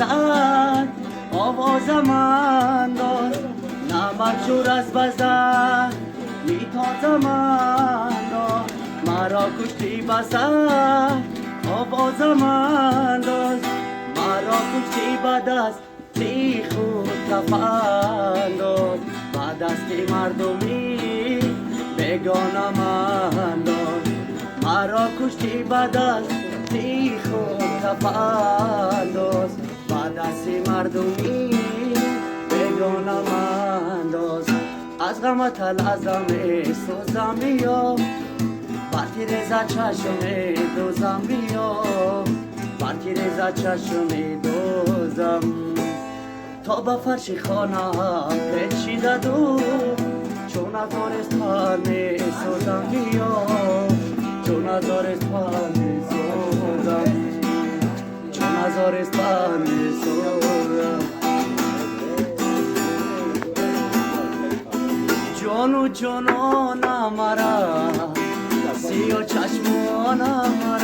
بسد آوازم انداز نمک جور از بزد میتازم انداز مرا کشتی بسد آوازم انداز مرا کشتی بدست تی خود کف انداز بدست مردمی بگانم انداز مرا کشتی بدست تی خود کف انداز بدست مردمی بگانم انداز از غمت العظم سوزم بیا برتی رزا چشم دوزم بیا برتی رزا چشم دوزم تا به فرش خانه پیچیده دو چون ازارستان می سوزم بیا چون ازارستان می سوزم چون ازارستان می سوزم جانو جانانم مرا سیاه چشمانم مرا